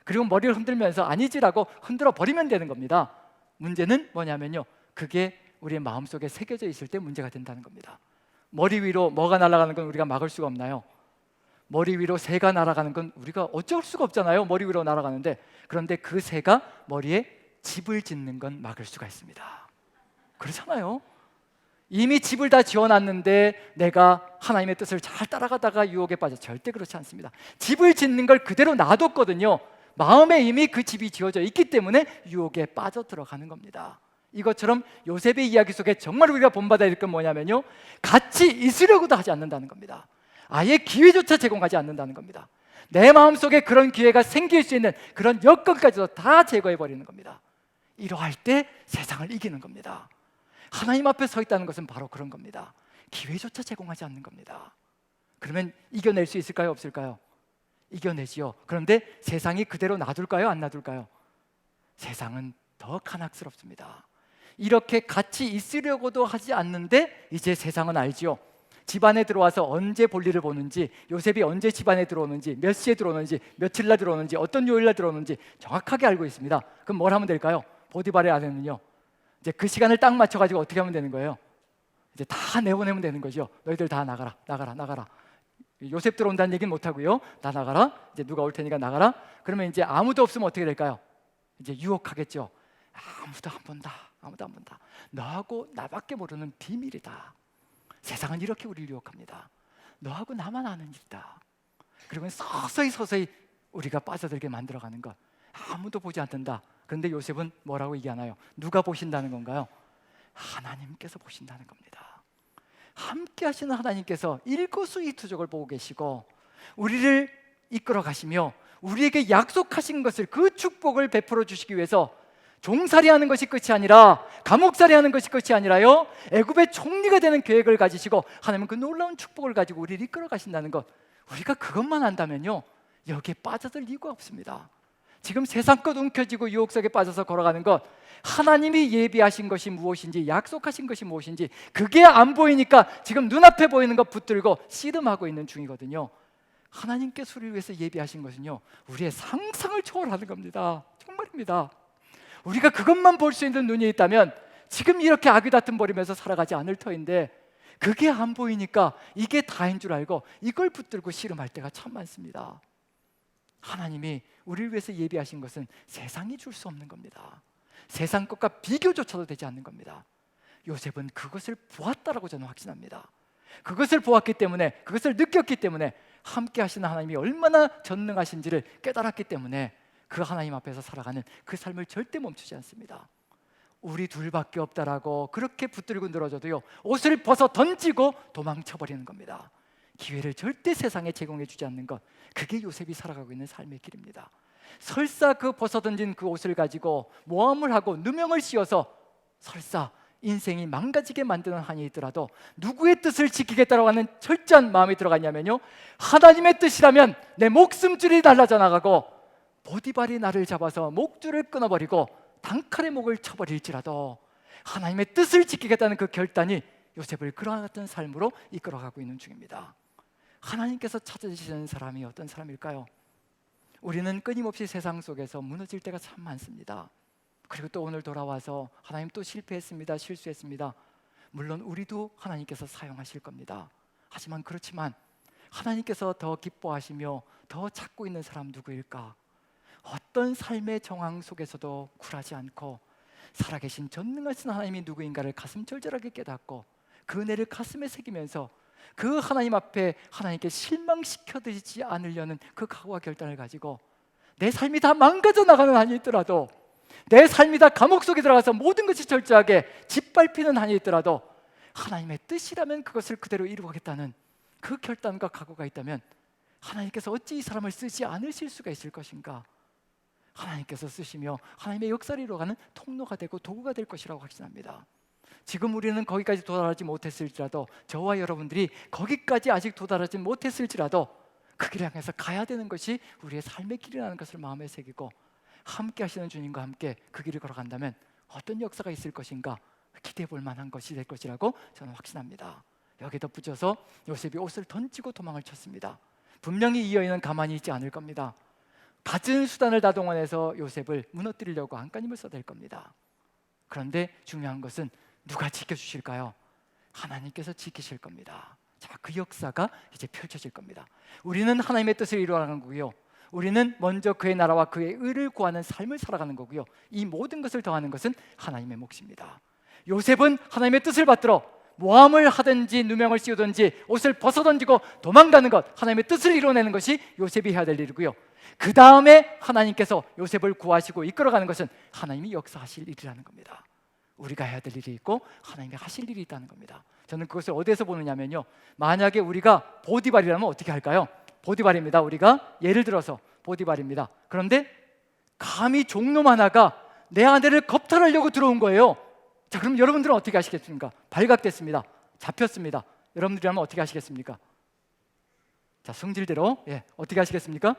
그리고 머리를 흔들면서 아니지라고 흔들어 버리면 되는 겁니다. 문제는 뭐냐면요, 그게 우리의 마음속에 새겨져 있을 때 문제가 된다는 겁니다. 머리 위로 뭐가 날아가는 건 우리가 막을 수가 없나요? 머리 위로 새가 날아가는 건 우리가 어쩔 수가 없잖아요. 머리 위로 날아가는데, 그런데 그 새가 머리에 집을 짓는 건 막을 수가 있습니다. 그렇잖아요. 이미 집을 다 지어놨는데 내가 하나님의 뜻을 잘 따라가다가 유혹에 빠져, 절대 그렇지 않습니다. 집을 짓는 걸 그대로 놔뒀거든요. 마음에 이미 그 집이 지어져 있기 때문에 유혹에 빠져 들어가는 겁니다. 이것처럼 요셉의 이야기 속에 정말 우리가 본받아야 될 건 뭐냐면요, 같이 있으려고도 하지 않는다는 겁니다. 아예 기회조차 제공하지 않는다는 겁니다. 내 마음속에 그런 기회가 생길 수 있는 그런 여건까지도 다 제거해버리는 겁니다. 이러할 때 세상을 이기는 겁니다. 하나님 앞에 서 있다는 것은 바로 그런 겁니다. 기회조차 제공하지 않는 겁니다. 그러면 이겨낼 수 있을까요? 없을까요? 이겨내지요. 그런데 세상이 그대로 놔둘까요? 안 놔둘까요? 세상은 더 간악스럽습니다. 이렇게 같이 있으려고도 하지 않는데 이제 세상은 알지요. 집안에 들어와서 언제 볼일을 보는지, 요셉이 언제 집안에 들어오는지, 몇 시에 들어오는지, 며칠날 들어오는지, 어떤 요일날 들어오는지 정확하게 알고 있습니다. 그럼 뭘 하면 될까요? 보디발의 아내는요, 이제 그 시간을 딱 맞춰가지고 어떻게 하면 되는 거예요? 이제 다 내보내면 되는 거죠. 너희들 다 나가라, 나가라, 나가라. 요셉 들어온다는 얘기는 못하고요, 다 나가라. 이제 누가 올 테니까 나가라. 그러면 이제 아무도 없으면 어떻게 될까요? 이제 유혹하겠죠. 아무도 안 본다, 아무도 안 본다. 너하고 나밖에 모르는 비밀이다. 세상은 이렇게 우리를 유혹합니다. 너하고 나만 아는 일이다. 그러면 서서히 우리가 빠져들게 만들어가는 것. 아무도 보지 않는다. 그런데 요셉은 뭐라고 얘기하나요? 누가 보신다는 건가요? 하나님께서 보신다는 겁니다. 함께 하시는 하나님께서 일거수일투족을 보고 계시고 우리를 이끌어 가시며 우리에게 약속하신 것을, 그 축복을 베풀어 주시기 위해서 종살이하는 것이 끝이 아니라, 감옥살이하는 것이 끝이 아니라요, 애굽의 총리가 되는 계획을 가지시고 하나님은 그 놀라운 축복을 가지고 우리를 이끌어 가신다는 것, 우리가 그것만 안다면요, 여기에 빠져들 이유가 없습니다. 지금 세상껏 움켜쥐고 유혹 속에 빠져서 걸어가는 것, 하나님이 예비하신 것이 무엇인지, 약속하신 것이 무엇인지 그게 안 보이니까 지금 눈앞에 보이는 것 붙들고 씨름하고 있는 중이거든요. 하나님께서 우리를 위해서 예비하신 것은요, 우리의 상상을 초월하는 겁니다. 정말입니다. 우리가 그것만 볼 수 있는 눈이 있다면 지금 이렇게 아귀다툼 벌이면서 살아가지 않을 터인데, 그게 안 보이니까 이게 다인 줄 알고 이걸 붙들고 씨름할 때가 참 많습니다. 하나님이 우리를 위해서 예비하신 것은 세상이 줄 수 없는 겁니다. 세상 것과 비교조차도 되지 않는 겁니다. 요셉은 그것을 보았다라고 저는 확신합니다. 그것을 보았기 때문에, 그것을 느꼈기 때문에, 함께 하시는 하나님이 얼마나 전능하신지를 깨달았기 때문에 그 하나님 앞에서 살아가는 그 삶을 절대 멈추지 않습니다. 우리 둘밖에 없다라고 그렇게 붙들고 늘어져도요, 옷을 벗어 던지고 도망쳐버리는 겁니다. 기회를 절대 세상에 제공해 주지 않는 것, 그게 요셉이 살아가고 있는 삶의 길입니다. 설사 그 벗어던진 그 옷을 가지고 모함을 하고 누명을 씌워서 설사 인생이 망가지게 만드는 한이 있더라도 누구의 뜻을 지키겠다라고 하는 철저한 마음이 들어갔냐면요, 하나님의 뜻이라면 내 목숨줄이 달라져 나가고 보디발이 나를 잡아서 목줄을 끊어버리고 단칼에 목을 쳐버릴지라도 하나님의 뜻을 지키겠다는 그 결단이 요셉을 그러한 같은 삶으로 이끌어가고 있는 중입니다. 하나님께서 찾으시는 사람이 어떤 사람일까요? 우리는 끊임없이 세상 속에서 무너질 때가 참 많습니다. 그리고 또 오늘 돌아와서 하나님 또 실패했습니다, 실수했습니다. 물론 우리도 하나님께서 사용하실 겁니다. 그렇지만 하나님께서 더 기뻐하시며 더 찾고 있는 사람 누구일까? 어떤 삶의 정황 속에서도 굴하지 않고 살아계신 전능하신 하나님이 누구인가를 가슴절절하게 깨닫고 그 은혜를 가슴에 새기면서 그 하나님 앞에 하나님께 실망시켜드리지 않으려는 그 각오와 결단을 가지고 내 삶이 다 망가져 나가는 한이 있더라도, 내 삶이 다 감옥 속에 들어가서 모든 것이 철저하게 짓밟히는 한이 있더라도 하나님의 뜻이라면 그것을 그대로 이루겠다는 그 결단과 각오가 있다면 하나님께서 어찌 이 사람을 쓰지 않으실 수가 있을 것인가? 하나님께서 쓰시며 하나님의 역사를 이루어가는 통로가 되고 도구가 될 것이라고 확신합니다. 지금 우리는 거기까지 도달하지 못했을지라도, 저와 여러분들이 거기까지 아직 도달하지 못했을지라도 그 길을 향해서 가야 되는 것이 우리의 삶의 길이라는 것을 마음에 새기고 함께 하시는 주님과 함께 그 길을 걸어간다면 어떤 역사가 있을 것인가 기대해 볼 만한 것이 될 것이라고 저는 확신합니다. 여기에 덧붙여서 요셉이 옷을 던지고 도망을 쳤습니다. 분명히 이 여인은 가만히 있지 않을 겁니다. 갖은 수단을 다 동원해서 요셉을 무너뜨리려고 안간힘을 쏟아낼 겁니다. 그런데 중요한 것은 누가 지켜주실까요? 하나님께서 지키실 겁니다. 자, 그 역사가 이제 펼쳐질 겁니다. 우리는 하나님의 뜻을 이루어가는 거고요. 우리는 먼저 그의 나라와 그의 의를 구하는 삶을 살아가는 거고요. 이 모든 것을 더하는 것은 하나님의 몫입니다. 요셉은 하나님의 뜻을 받들어 모함을 하든지 누명을 씌우든지 옷을 벗어던지고 도망가는 것, 하나님의 뜻을 이루어내는 것이 요셉이 해야 될 일이고요. 그 다음에 하나님께서 요셉을 구하시고 이끌어가는 것은 하나님이 역사하실 일이라는 겁니다. 우리가 해야 될 일이 있고 하나님이 하실 일이 있다는 겁니다. 저는 그것을 어디에서 보느냐면요, 만약에 우리가 보디발이라면 어떻게 할까요? 보디발입니다. 우리가 예를 들어서 보디발입니다. 그런데 감히 종놈 하나가 내 아내를 겁탈하려고 들어온 거예요. 자, 그럼 여러분들은 어떻게 하시겠습니까? 발각됐습니다. 잡혔습니다. 여러분들이라면 어떻게 하시겠습니까? 자, 성질대로 어떻게 하시겠습니까?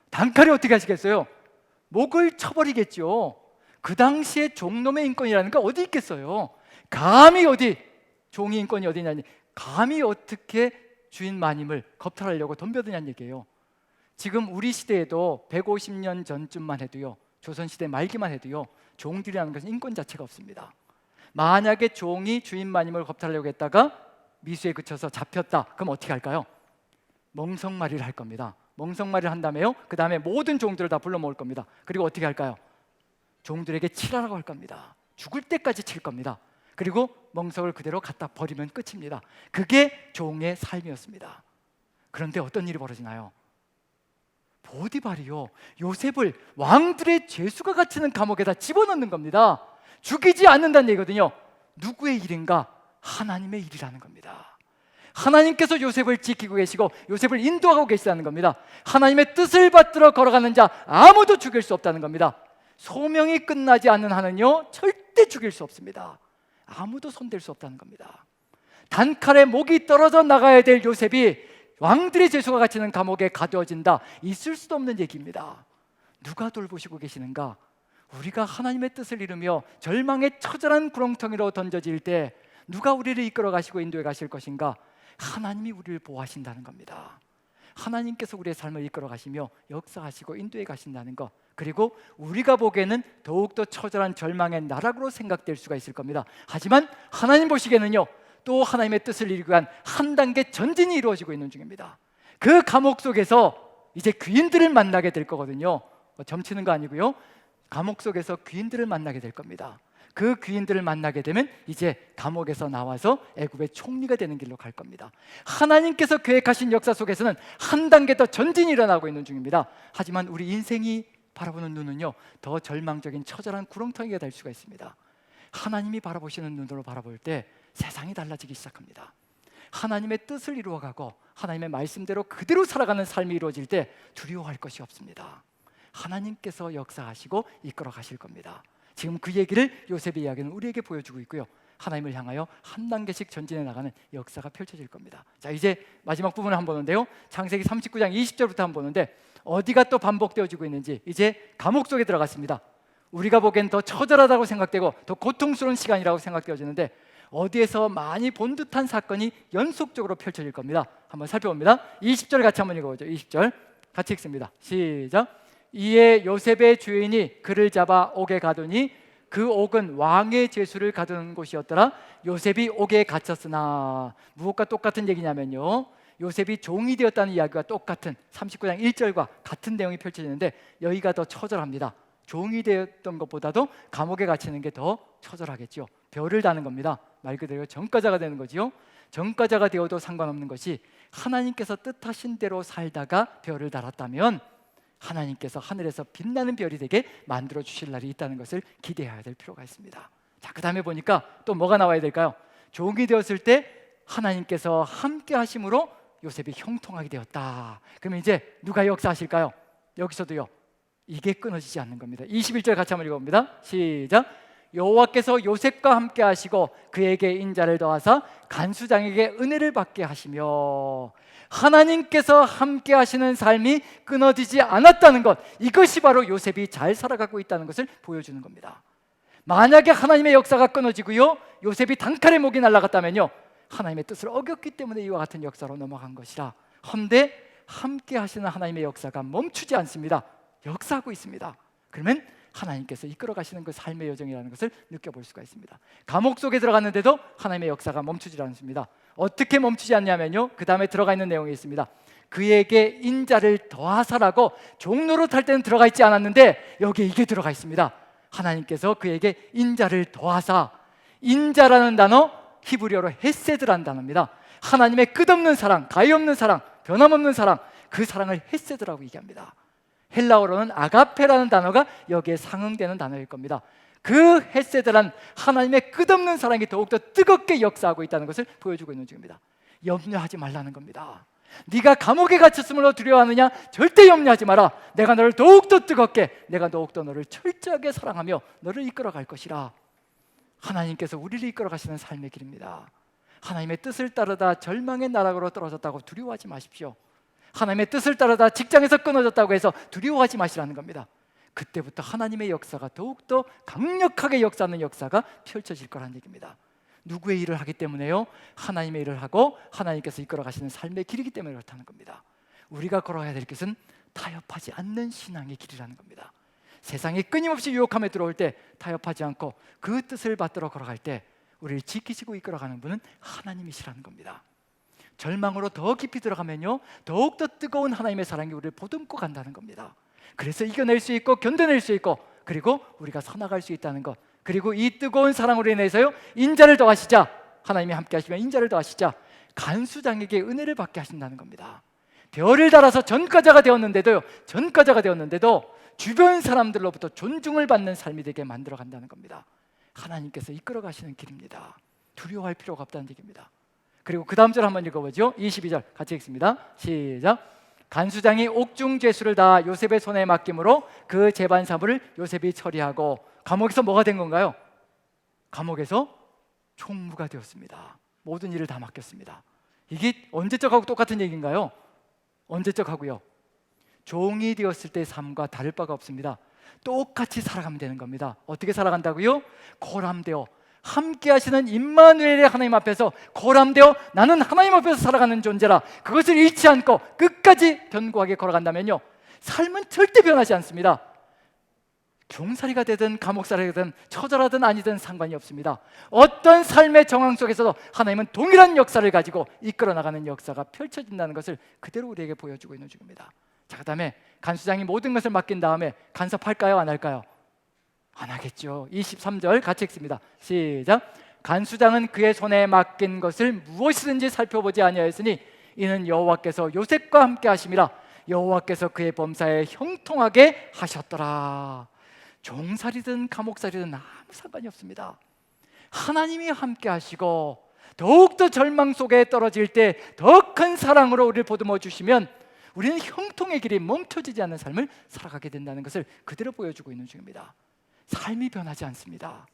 단칼에 어떻게 하시겠어요? 목을 쳐버리겠죠. 그 당시에 종놈의 인권이라는 게 어디 있겠어요? 감히 어디 종이 인권이 어디 있냐니, 감히 어떻게 주인 마님을 겁탈하려고 덤벼드냐는 얘기예요. 지금 우리 시대에도 150년 전쯤만 해도요, 조선시대 말기만 해도요, 종들이라는 것은 인권 자체가 없습니다. 만약에 종이 주인 마님을 겁탈하려고 했다가 미수에 그쳐서 잡혔다, 그럼 어떻게 할까요? 멍석말이를 할 겁니다. 멍석말이를 한 다음에요, 그 다음에 모든 종들을 다 불러 모을 겁니다. 그리고 어떻게 할까요? 종들에게 치라라고 할 겁니다. 죽을 때까지 칠 겁니다. 그리고 멍석을 그대로 갖다 버리면 끝입니다. 그게 종의 삶이었습니다. 그런데 어떤 일이 벌어지나요? 보디발이요, 요셉을 왕들의 죄수가 갇히는 감옥에다 집어넣는 겁니다. 죽이지 않는다는 얘기거든요. 누구의 일인가? 하나님의 일이라는 겁니다. 하나님께서 요셉을 지키고 계시고 요셉을 인도하고 계시다는 겁니다. 하나님의 뜻을 받들어 걸어가는 자 아무도 죽일 수 없다는 겁니다. 소명이 끝나지 않는 한은요, 절대 죽일 수 없습니다. 아무도 손댈 수 없다는 겁니다. 단칼에 목이 떨어져 나가야 될 요셉이 왕들의 죄수가 갇히는 감옥에 가두어진다, 있을 수도 없는 얘기입니다. 누가 돌보시고 계시는가? 우리가 하나님의 뜻을 이루며 절망의 처절한 구렁텅이로 던져질 때 누가 우리를 이끌어 가시고 인도해 가실 것인가? 하나님이 우리를 보호하신다는 겁니다. 하나님께서 우리의 삶을 이끌어 가시며 역사하시고 인도해 가신다는 것, 그리고 우리가 보기에는 더욱더 처절한 절망의 나락으로 생각될 수가 있을 겁니다. 하지만 하나님 보시기에는요, 또 하나님의 뜻을 이루기 위한 한 단계 전진이 이루어지고 있는 중입니다. 그 감옥 속에서 이제 귀인들을 만나게 될 거거든요. 점치는 거 아니고요, 감옥 속에서 귀인들을 만나게 될 겁니다. 그 귀인들을 만나게 되면 이제 감옥에서 나와서 애굽의 총리가 되는 길로 갈 겁니다. 하나님께서 계획하신 역사 속에서는 한 단계 더 전진이 일어나고 있는 중입니다. 하지만 우리 인생이 바라보는 눈은요, 더 절망적인 처절한 구렁텅이가 될 수가 있습니다. 하나님이 바라보시는 눈으로 바라볼 때 세상이 달라지기 시작합니다. 하나님의 뜻을 이루어가고 하나님의 말씀대로 그대로 살아가는 삶이 이루어질 때 두려워할 것이 없습니다. 하나님께서 역사하시고 이끌어 가실 겁니다. 지금 그 얘기를 요셉의 이야기는 우리에게 보여주고 있고요, 하나님을 향하여 한 단계씩 전진해 나가는 역사가 펼쳐질 겁니다. 자, 이제 마지막 부분을 한번 보는데요, 창세기 39장 20절부터 한번 보는데 어디가 또 반복되어지고 있는지, 이제 감옥 속에 들어갔습니다. 우리가 보기엔 더 처절하다고 생각되고 더 고통스러운 시간이라고 생각되어지는데 어디에서 많이 본 듯한 사건이 연속적으로 펼쳐질 겁니다. 한번 살펴봅니다. 20절 같이 한번 읽어보죠. 20절 같이 읽습니다. 시작. 이에 요셉의 주인이 그를 잡아 옥에 가두니 그 옥은 왕의 죄수를 가두는 곳이었더라. 요셉이 옥에 갇혔으나, 무엇과 똑같은 얘기냐면요, 요셉이 종이 되었다는 이야기와 똑같은 39장 1절과 같은 내용이 펼쳐지는데 여기가 더 처절합니다. 종이 되었던 것보다도 감옥에 갇히는 게 더 처절하겠죠. 별을 다는 겁니다. 말 그대로 전과자가 되는 거지요. 전과자가 되어도 상관없는 것이 하나님께서 뜻하신 대로 살다가 별을 달았다면 하나님께서 하늘에서 빛나는 별이 되게 만들어 주실 날이 있다는 것을 기대해야 될 필요가 있습니다. 자, 그 다음에 보니까 또 뭐가 나와야 될까요? 종이 되었을 때 하나님께서 함께 하심으로 요셉이 형통하게 되었다. 그러면 이제 누가 역사하실까요? 여기서도요, 이게 끊어지지 않는 겁니다. 21절 같이 한번 읽어봅니다. 시작. 여호와께서 요셉과 함께 하시고 그에게 인자를 더하사 간수장에게 은혜를 받게 하시며, 하나님께서 함께 하시는 삶이 끊어지지 않았다는 것, 이것이 바로 요셉이 잘 살아가고 있다는 것을 보여주는 겁니다. 만약에 하나님의 역사가 끊어지고요, 요셉이 단칼에 목이 날아갔다면요, 하나님의 뜻을 어겼기 때문에 이와 같은 역사로 넘어간 것이라. 헌데 함께 하시는 하나님의 역사가 멈추지 않습니다. 역사하고 있습니다. 그러면 하나님께서 이끌어 가시는 그 삶의 여정이라는 것을 느껴볼 수가 있습니다. 감옥 속에 들어갔는데도 하나님의 역사가 멈추지 않습니다. 어떻게 멈추지 않냐면요, 그 다음에 들어가 있는 내용이 있습니다. 그에게 인자를 더하사라고 종노릇할 때는 들어가 있지 않았는데 여기에 이게 들어가 있습니다. 하나님께서 그에게 인자를 더하사. 인자라는 단어 히브리어로 헤세드라는 단어입니다. 하나님의 끝없는 사랑, 가위없는 사랑, 변함없는 사랑, 그 사랑을 헤세드라고 얘기합니다. 헬라어로는 아가페라는 단어가 여기에 상응되는 단어일 겁니다. 그 헤세드란 하나님의 끝없는 사랑이 더욱더 뜨겁게 역사하고 있다는 것을 보여주고 있는 중입니다. 염려하지 말라는 겁니다. 네가 감옥에 갇혔음으로 두려워하느냐? 절대 염려하지 마라. 내가 너를 더욱더 뜨겁게, 내가 더욱더 너를 철저하게 사랑하며 너를 이끌어갈 것이라. 하나님께서 우리를 이끌어 가시는 삶의 길입니다. 하나님의 뜻을 따르다 절망의 나락으로 떨어졌다고 두려워하지 마십시오. 하나님의 뜻을 따르다 직장에서 끊어졌다고 해서 두려워하지 마시라는 겁니다. 그때부터 하나님의 역사가 더욱더 강력하게 역사하는 역사가 펼쳐질 거라는 얘기입니다. 누구의 일을 하기 때문에요? 하나님의 일을 하고 하나님께서 이끌어 가시는 삶의 길이기 때문에 그렇다는 겁니다. 우리가 걸어가야 될 것은 타협하지 않는 신앙의 길이라는 겁니다. 세상이 끊임없이 유혹함에 들어올 때 타협하지 않고 그 뜻을 받들어 걸어갈 때 우리를 지키시고 이끌어가는 분은 하나님이시라는 겁니다. 절망으로 더 깊이 들어가면요, 더욱더 뜨거운 하나님의 사랑이 우리를 보듬고 간다는 겁니다. 그래서 이겨낼 수 있고 견뎌낼 수 있고, 그리고 우리가 서나갈 수 있다는 것, 그리고 이 뜨거운 사랑으로 인해서요, 인자를 더하시자. 하나님이 함께 하시면 인자를 더하시자. 간수장에게 은혜를 받게 하신다는 겁니다. 별을 달아서 전과자가 되었는데도 주변 사람들로부터 존중을 받는 삶이 되게 만들어 간다는 겁니다. 하나님께서 이끌어 가시는 길입니다. 두려워할 필요가 없다는 얘기입니다. 그리고 그 다음 절 한번 읽어보죠. 22절 같이 읽습니다. 시작. 간수장이 옥중 죄수를 다 요셉의 손에 맡김으로 그 재반 사물을 요셉이 처리하고. 감옥에서 뭐가 된 건가요? 감옥에서 총무가 되었습니다. 모든 일을 다 맡겼습니다. 이게 언제적하고 똑같은 얘기인가요? 언제적하고요? 종이 되었을 때 삶과 다를 바가 없습니다. 똑같이 살아가면 되는 겁니다. 어떻게 살아간다고요? 고람되어 함께 하시는 임마누엘의 하나님 앞에서 고람되어 나는 하나님 앞에서 살아가는 존재라, 그것을 잃지 않고 끝까지 견고하게 걸어간다면요, 삶은 절대 변하지 않습니다. 종살이가 되든 감옥살이가 되든 처절하든 아니든 상관이 없습니다. 어떤 삶의 정황 속에서도 하나님은 동일한 역사를 가지고 이끌어 나가는 역사가 펼쳐진다는 것을 그대로 우리에게 보여주고 있는 중입니다. 자, 그 다음에 간수장이 모든 것을 맡긴 다음에 간섭할까요? 안 할까요? 안 하겠죠. 23절 같이 읽습니다. 시작. 간수장은 그의 손에 맡긴 것을 무엇이든지 살펴보지 아니하였으니 이는 여호와께서 요셉과 함께 하심이라. 여호와께서 그의 범사에 형통하게 하셨더라. 종살이든 감옥살이든 아무 상관이 없습니다. 하나님이 함께 하시고 더욱더 절망 속에 떨어질 때 더 큰 사랑으로 우리를 보듬어 주시면 우리는 형통의 길이 멈춰지지 않는 삶을 살아가게 된다는 것을 그대로 보여주고 있는 중입니다. 삶이 변하지 않습니다.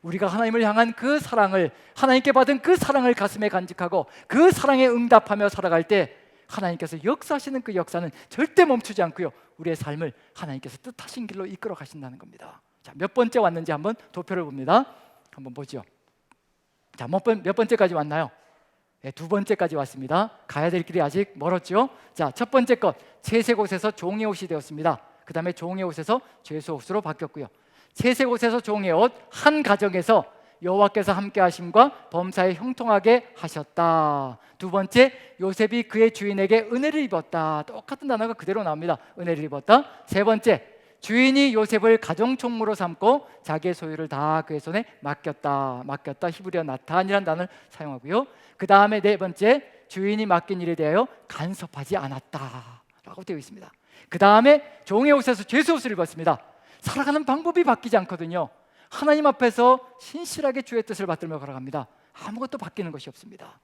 우리가 하나님을 향한 그 사랑을, 하나님께 받은 그 사랑을 가슴에 간직하고 그 사랑에 응답하며 살아갈 때 하나님께서 역사하시는 그 역사는 절대 멈추지 않고요, 우리의 삶을 하나님께서 뜻하신 길로 이끌어 가신다는 겁니다. 자, 몇 번째 왔는지 한번 도표를 봅니다. 한번 보죠. 자, 몇 번째까지 왔나요? 네, 두 번째까지 왔습니다. 가야 될 길이 아직 멀었죠. 자, 첫 번째 것, 채색 옷에서 종의 옷이 되었습니다. 그 다음에 종의 옷에서 죄수 옷으로 바뀌었고요. 채색 옷에서 종의 옷, 한 가정에서 여호와께서 함께 하심과 범사에 형통하게 하셨다. 두 번째, 요셉이 그의 주인에게 은혜를 입었다. 똑같은 단어가 그대로 나옵니다. 은혜를 입었다. 세 번째, 주인이 요셉을 가정총무로 삼고 자기의 소유를 다 그의 손에 맡겼다. 히브리어 나탄이라는 단어를 사용하고요. 그 다음에 네 번째, 주인이 맡긴 일에 대하여 간섭하지 않았다 라고 되어 있습니다. 그 다음에 종의 옷에서 죄수 옷을 입었습니다. 살아가는 방법이 바뀌지 않거든요. 하나님 앞에서 신실하게 주의 뜻을 받들며 걸어갑니다. 아무것도 바뀌는 것이 없습니다.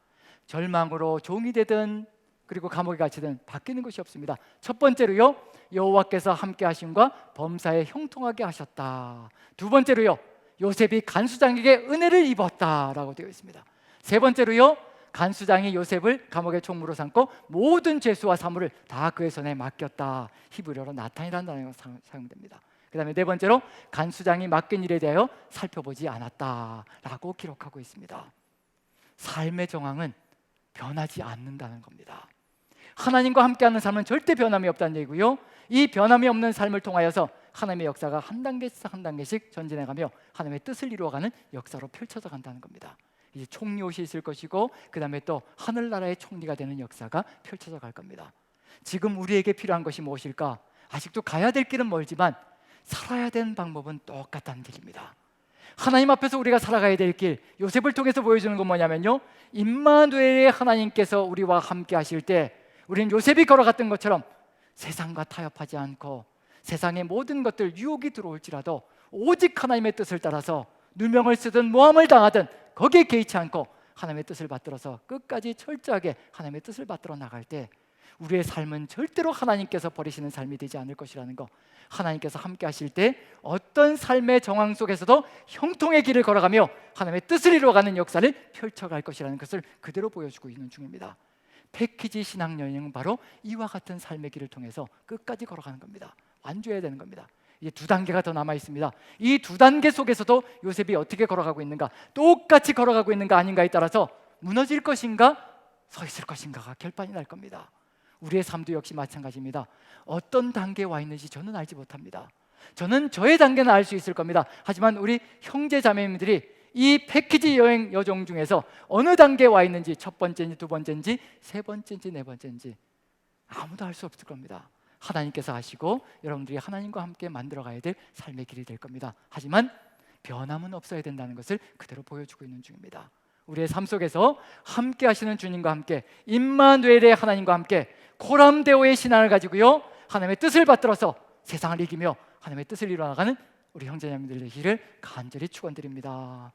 절망으로 종이 되든 그리고 감옥에 갇히든 바뀌는 것이 없습니다. 첫 번째로요, 여호와께서 함께 하심과 범사에 형통하게 하셨다. 두 번째로요, 요셉이 간수장에게 은혜를 입었다라고 되어 있습니다. 세 번째로요, 간수장이 요셉을 감옥의 총무로 삼고 모든 죄수와 사물을 다 그의 손에 맡겼다. 히브리어로 나탄이라는 단어가 사용됩니다. 그 다음에 네 번째로, 간수장이 맡긴 일에 대하여 살펴보지 않았다라고 기록하고 있습니다. 삶의 정황은 변하지 않는다는 겁니다. 하나님과 함께하는 삶은 절대 변함이 없다는 얘기고요, 이 변함이 없는 삶을 통하여서 하나님의 역사가 한 단계씩 한 단계씩 전진해가며 하나님의 뜻을 이루어가는 역사로 펼쳐져 간다는 겁니다. 이제 총리 옷이 있을 것이고 그 다음에 또 하늘나라의 총리가 되는 역사가 펼쳐져 갈 겁니다. 지금 우리에게 필요한 것이 무엇일까? 아직도 가야 될 길은 멀지만 살아야 되는 방법은 똑같다는 길입니다. 하나님 앞에서 우리가 살아가야 될 길, 요셉을 통해서 보여주는 건 뭐냐면요, 임마누엘의 하나님께서 우리와 함께 하실 때 우리는 요셉이 걸어갔던 것처럼 세상과 타협하지 않고 세상의 모든 것들 유혹이 들어올지라도 오직 하나님의 뜻을 따라서 누명을 쓰든 모함을 당하든 거기에 개의치 않고 하나님의 뜻을 받들어서 끝까지 철저하게 하나님의 뜻을 받들어 나갈 때 우리의 삶은 절대로 하나님께서 버리시는 삶이 되지 않을 것이라는 거, 하나님께서 함께 하실 때 어떤 삶의 정황 속에서도 형통의 길을 걸어가며 하나님의 뜻을 이루어가는 역사를 펼쳐갈 것이라는 것을 그대로 보여주고 있는 중입니다. 패키지 신앙여행은 바로 이와 같은 삶의 길을 통해서 끝까지 걸어가는 겁니다. 완주해야 되는 겁니다. 이제 두 단계가 더 남아 있습니다. 이 두 단계 속에서도 요셉이 어떻게 걸어가고 있는가, 똑같이 걸어가고 있는가 아닌가에 따라서 무너질 것인가 서 있을 것인가가 결판이 날 겁니다. 우리의 삶도 역시 마찬가지입니다. 어떤 단계에 와 있는지 저는 알지 못합니다. 저는 저의 단계는 알 수 있을 겁니다. 하지만 우리 형제 자매님들이 이 패키지 여행 여정 중에서 어느 단계에 와 있는지, 첫 번째인지 두 번째인지 세 번째인지 네 번째인지 아무도 알 수 없을 겁니다. 하나님께서 하시고 여러분들이 하나님과 함께 만들어가야 될 삶의 길이 될 겁니다. 하지만 변함은 없어야 된다는 것을 그대로 보여주고 있는 중입니다. 우리의 삶 속에서 함께 하시는 주님과 함께, 임마누엘의 하나님과 함께 코람데오의 신앙을 가지고요, 하나님의 뜻을 받들어서 세상을 이기며 하나님의 뜻을 이루어나가는 우리 형제자매들 되기를 간절히 축원드립니다.